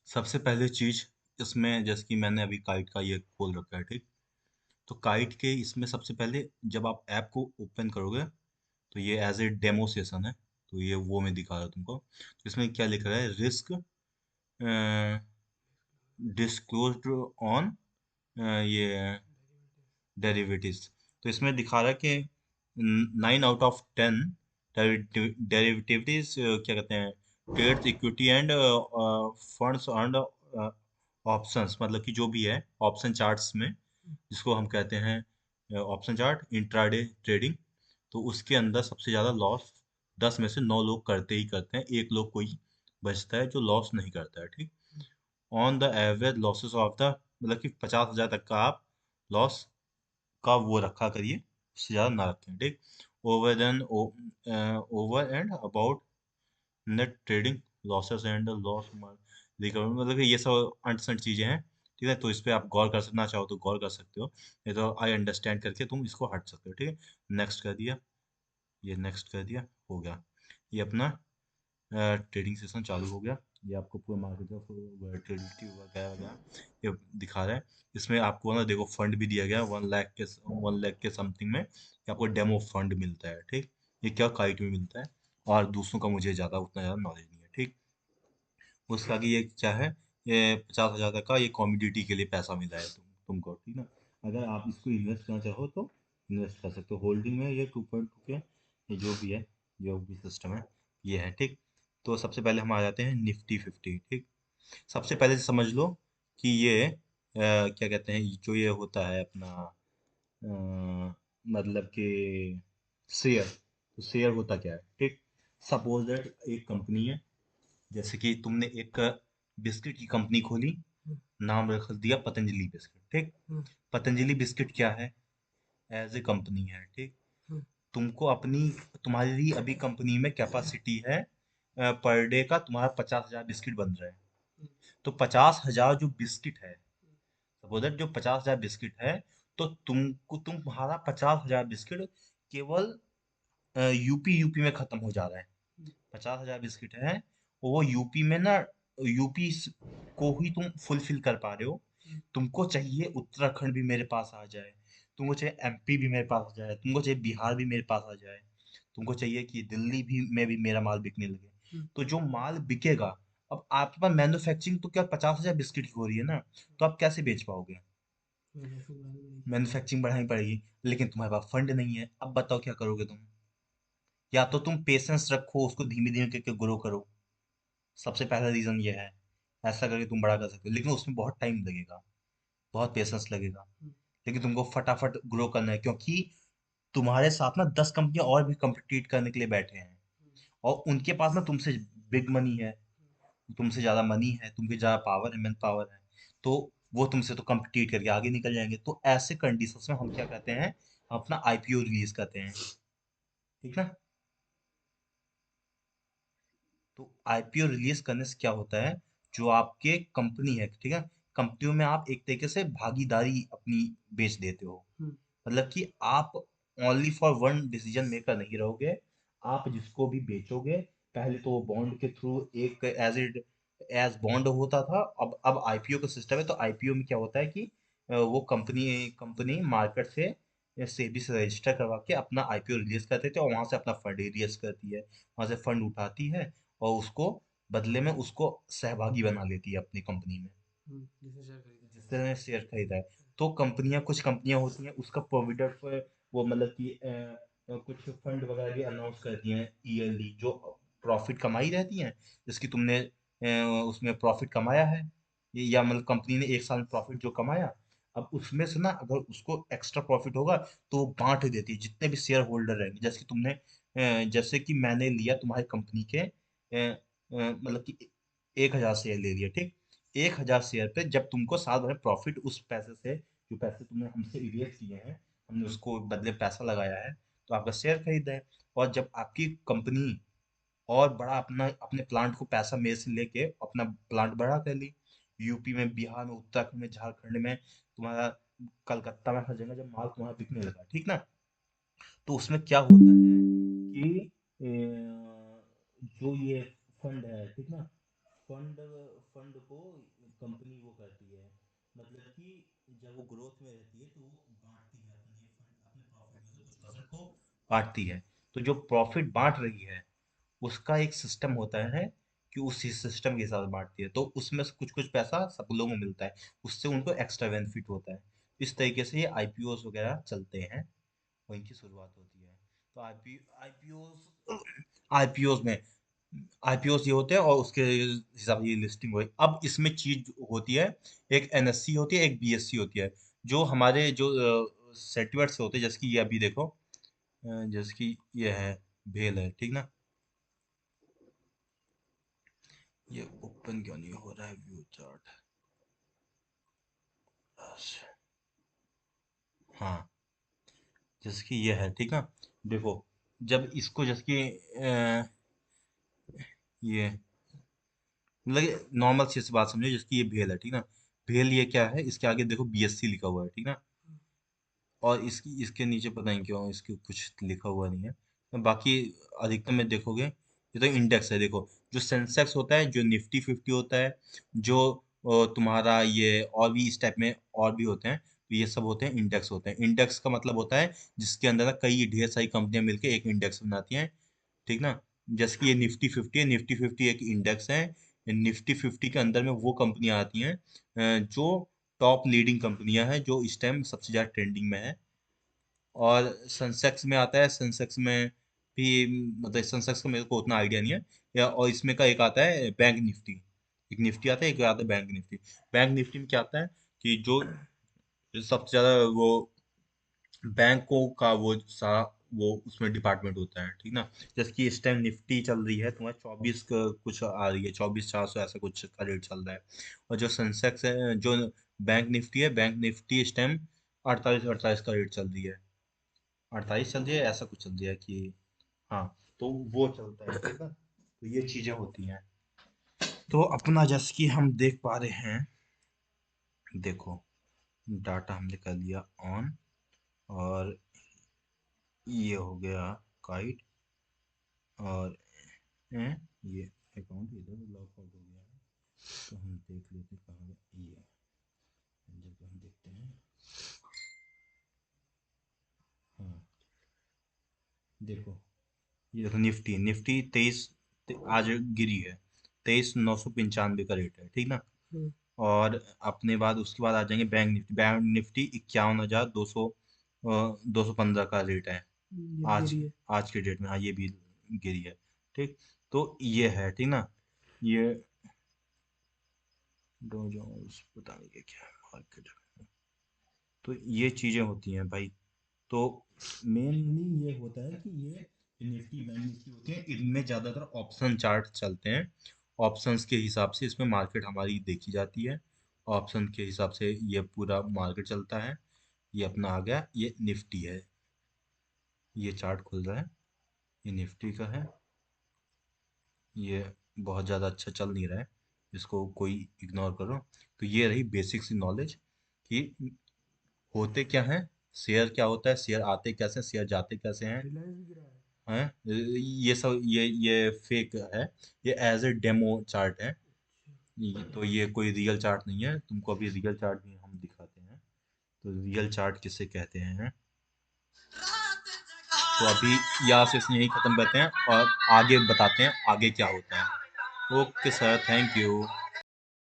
सबसे पहले चीज इसमें, जैसे कि मैंने अभी काइट का ये खोल रखा है, ठीक। तो काइट के इसमें सबसे पहले जब आप ऐप को ओपन करोगे, तो ये एज ए डेमो सेशन है। तो ये वो मैं दिखा रहा हूं तुमको। तो इसमें क्या लिख रहा है, रिस्क डिस्क्लोज्ड ऑन ये डेरिवेटिव्स। तो इसमें दिखा रहा है कि 9 आउट ऑफ 10 डेरिवेटिव्स क्या कहते हैं, trades equity and funds and options, मतलब कि जो भी है ऑप्शन चार्ट्स में, जिसको हम कहते हैं ऑप्शन चार्ट इंट्राडे ट्रेडिंग। तो उसके अंदर सबसे ज्यादा लॉस 10 में से 9 लोग करते ही करते हैं, एक लोग कोई बचता है जो लॉस नहीं करता है, ठीक। On the average losses of the, मतलब कि 50,000 तक का आप लॉस का वो रखा करिए, उससे ज्यादा ना रखें, ठीक। Over then over and about net trading losses and loss recover, मतलब कि ये सब अंट चीजें हैं, ठीक है। तो इस पे आप गौर कर सकना चाहो तो गौर कर सकते हो, नहीं तो आई अंडरस्टैंड करके तुम इसको हट सकते हो, ठीक है। नेक्स्ट कर दिया, ये नेक्स्ट कर दिया, हो गया। ये अपना ट्रेडिंग सेशन चालू हो गया। ये आपको पूरा मार्केट ऑफ वोलेटिलिटी वगैरह वगैरह ये दिखा रहा है। इसमें आपको ना देखो फंड भी दिया गया है 1 लाख के समथिंग में, ये आपको डेमो फंड मिलता है, ठीक। ये क्या काइट में मिलता है, और दूसरों का मुझे ज्यादा उतना ज्यादा नॉलेज नहीं है, ठीक। उसका आगे ये क्या है, ये 50,000 तक का ये कॉमोडिटी के लिए पैसा मिला है तुमको, ठीक ना। अगर आप इसको इन्वेस्ट करना चाहो तो इन्वेस्ट कर सकते हो। होल्डिंग में ये 2.2 के, ये जो भी है, जो भी सिस्टम है, ये है, ठीक। तो सबसे पहले हम आ जाते हैं निफ्टी 50, ठीक। सबसे पहले समझ लो कि ये क्या कहते हैं, जो ये होता है अपना मतलब कि शेयर। तो शेयर होता क्या है, ठीक। सपोज दैट एक कंपनी है, जैसे कि तुमने एक बिस्किट की कंपनी खोली, नाम रख दिया पतंजलि बिस्किट, ठीक। पतंजलि बिस्किट क्या है, एज ए कंपनी है, ठीक। तुमको अपनी, तुम्हारी अभी कंपनी में कैपेसिटी है पर डे का तुम्हारा 50,000 बिस्किट बन रहा है। तो 50,000 जो बिस्किट है, सपोज दैट जो 50,000 बिस्किट है, तो तुम्हारा 50,000 बिस्किट केवल यूपी यूपी में खत्म हो जा रहा है। 50,000 बिस्किट है, वो यूपी में ना, यूपी को ही तुम फुलफिल कर पा रहे हो। तुमको चाहिए उत्तराखंड भी मेरे पास आ जाए, तुमको चाहिए एमपी भी मेरे पास आ जाए, तुमको चाहिए बिहार भी मेरे पास आ जाए, तुमको चाहिए कि दिल्ली भी में भी मेरा माल बिकने लगे। तो जो माल बिकेगा, अब आपके पास मैन्युफैक्चरिंग तो क्या 50,000 बिस्किट की हो रही है ना, तो आप कैसे बेच पाओगे। मैन्युफैक्चरिंग बढ़ानी पड़ेगी, लेकिन तुम्हारे पास फंड नहीं है। अब बताओ क्या करोगे तुम, या तो तुम पेशेंस रखो, उसको धीमे धीमे करके ग्रो करो। सबसे पहला रीजन ये है, ऐसा करके तुम बड़ा कर सकते हो, लेकिन उसमें बहुत टाइम लगेगा, बहुत पेशेंस लगेगा। लेकिन तुमको फटाफट ग्रो करना है, क्योंकि तुम्हारे साथ ना 10 कंपनियां और भी compete करने के लिए बैठे हैं, और उनके पास ना तुमसे बिग मनी है, तुमसे ज्यादा मनी है, तुमसे ज्यादा पावर है, मैन पावर है। तो वो तुमसे तो compete करके आगे निकल जाएंगे। तो ऐसे कंडीशंस में हम क्या कहते हैं, अपना आईपीओ रिलीज करते हैं, ठीक ना। तो आईपीओ रिलीज करने से क्या होता है, जो आपके कंपनी है, ठीक है, कंपनियों में आप एक तरीके से भागीदारी अपनी बेच देते हो। मतलब कि आप only for one decision maker नहीं रहोगे, आप जिसको भी बेचोगे, पहले तो वो बॉन्ड के थ्रू एक एज बॉन्ड होता था, अब आईपीओ का सिस्टम है। तो आईपीओ में क्या होता है कि वो कंपनी कंपनी मार्केट से सेबी से रजिस्टर करवा के अपना आईपीओ रिलीज करते थे, और वहां से अपना फंड रिलीज करती है, वहां से फंड उठाती है, और उसको बदले में उसको सहभागी बना लेती है अपनी कंपनी में, जिस तरह ने शेयर खरीदा है। तो कंपनियां, कुछ कंपनियां होती हैं उसका प्रोविडेंट, वो मतलब कि कुछ फंड वगैरह भी अनाउंस करती हैं ईयरली, जो प्रॉफिट कमाई रहती हैं, जिसकी तुमने उसमें प्रॉफिट कमाया है, या मतलब कंपनी ने एक साल में प्रॉफिट जो कमाया, अब उसमें से ना अगर उसको एक्स्ट्रा प्रॉफिट होगा, तो वो बांट देती है जितने भी शेयर होल्डर रहेंगे। जैसे कि तुमने जैसे कि मैंने लिया तुम्हारी कंपनी के मतलब कि 1,000 शेयर ले लिया, ठीक। 1,000 शेयर पे जब तुमको साल भर में प्रॉफिट, उस पैसे से, जो पैसे तुमने हमसे इन्वेस्ट किए हैं, हमने उसको बदले पैसा लगाया है, तो आपका शेयर खरीदा है। और जब आपकी कंपनी और बड़ा अपना अपने प्लांट को पैसा मेरे से लेके अपना प्लांट बड़ा कर ली, यूपी में, बिहार में, उत्तराखंड में, झारखंड में, तुम्हारा कलकत्ता में, हर जगह जब माल तुम्हारा बिकने लगा, ठीक ना, तो उसमें क्या होता है कि जो ये फंड है, ठीक ना, फंड फंड को कंपनी वो करती है, मतलब कि जब वो ग्रोथ में रहती है तो वो बांटती है अपने फंड, अपने प्रॉफिट में से कुछ परसेंट को बांटती है। तो जो प्रॉफिट बांट रही है उसका एक सिस्टम होता है कि उसी सिस्टम के हिसाब से बांटती है, तो उसमें से कुछ कुछ पैसा सब लोगों को मिलता है, उससे उनको एक्स्ट्रा बेनिफिट होता है। इस तरीके से ये आईपीओस वगैरह चलते हैं, वहीं की शुरुआत होती है। तो आईपीओस आईपीओस में आईपीओस ये होते हैं और उसके हिसाब से ये लिस्टिंग हुई। अब इसमें चीज होती है, एक एनएससी होती है, एक बीएससी होती है। जो हमारे जो सेटवर्ड से होते हैं, जैसे कि ये अभी देखो, जैसे कि ये है, भेल है, ठीक ना। ये ओपन क्यों नहीं हो रहा है व्यू चार्ट? हाँ, जैसे कि ये है, ठीक ना। देखो, जब इसको जैसे कि ये मतलब नॉर्मल सी बात समझो, जैसे कि ये भेल है, ठीक ना। भेल ये क्या है, इसके आगे देखो बीएससी लिखा हुआ है, ठीक ना। और इसकी इसके नीचे पता नहीं क्यों इसके कुछ लिखा हुआ नहीं है, तो बाकी अधिकतर में देखोगे ये तो इंडेक्स है। देखो, जो सेंसेक्स होता है, जो निफ्टी 50 होता है, जो तुम्हारा ये और भी इस टाइप में और भी होते हैं, तो ये सब होते हैं इंडेक्स होते हैं। इंडेक्स का मतलब होता है जिसके अंदर ना कई ढेर सारी कंपनियां मिलकर एक इंडेक्स बनाती हैं, ठीक ना। जैसे कि ये निफ्टी 50 है, निफ्टी 50 एक इंडेक्स है। निफ्टी 50 के अंदर में वो कंपनियां आती हैं जो टॉप लीडिंग कंपनियां हैं, जो इस टाइम सबसे ज्यादा ट्रेंडिंग में है। और सेंसेक्स में आता है, सेंसेक्स में भी मतलब सेंसेक्स का मेरे को उतना आइडिया नहीं है, या और इसमें का एक आता है बैंक निफ्टी। एक निफ्टी आता है, एक आता है बैंक निफ्टी। बैंक निफ्टी में क्या आता है कि जो सबसे ज्यादा वो बैंकों का वो सारा वो उसमें डिपार्टमेंट होता है, ठीक ना। जैसे कि इस टाइम निफ्टी चल रही है तुम्हारा 24 कुछ आ रही है, 24,400 ऐसा कुछ का रेट चल रहा है। और जो सेंसेक्स है, जो बैंक निफ्टी है, बैंक निफ्टी इस टाइम 48 48 का रेट चल रही है। 48 चल रही है, ऐसा कुछ चल रहा है कि हाँ। तो वो चलता है, ठीक है। तो ये चीजें होती हैं। तो अपना जैसे कि हम देख पा रहे हैं, देखो, डाटा हमने कर लिया ऑन, और ये हो गया काइट, और ये अकाउंट इधर लॉग आउट हो गया है। तो हम देख लेते कहाँ गया ये, जब हम देखते हैं, हाँ, देखो, ये देखो निफ्टी निफ्टी 23 आज गिरी है, 23,995 का रेट है, ठीक ना। और अपने बाद उसके बाद आ जाएंगे बैंक निफ्टी। बैंक निफ्टी 51,200 215 का रेट है आज, आज के डेट में। हाँ, ये भी गिरी है, ठीक। तो ये है, ठीक ना। ये डो जोन्स पता नहीं क्या क्या मार्केट। तो ये चीजें होती हैं भाई। तो मेनली ये होता है कि ये निफ्टी बैंक निफ्टी होती है, इनमें ज्यादातर ऑप्शन चार्ट चलते हैं। ऑप्शंस के हिसाब से इसमें मार्केट हमारी देखी जाती है। ऑप्शन के हिसाब से ये पूरा मार्केट चलता है। ये अपना आ गया, ये निफ्टी है, ये चार्ट खुल रहा है, ये निफ्टी का है। ये बहुत ज़्यादा अच्छा चल नहीं रहा है, इसको कोई इग्नोर करो। तो ये रही बेसिक सी नॉलेज कि होते क्या हैं, शेयर क्या होता है, शेयर आते कैसे हैं, शेयर जाते कैसे हैं। हैं, ये सब ये फेक है, ये एज ए डेमो चार्ट है। तो ये कोई रियल चार्ट नहीं है, तुमको अभी रियल चार्ट भी हम दिखाते हैं। तो रियल चार्ट किसे कहते हैं। तो अभी यहाँ से यही खत्म करते हैं और आगे बताते हैं आगे क्या होता है। Okay sir, thank you.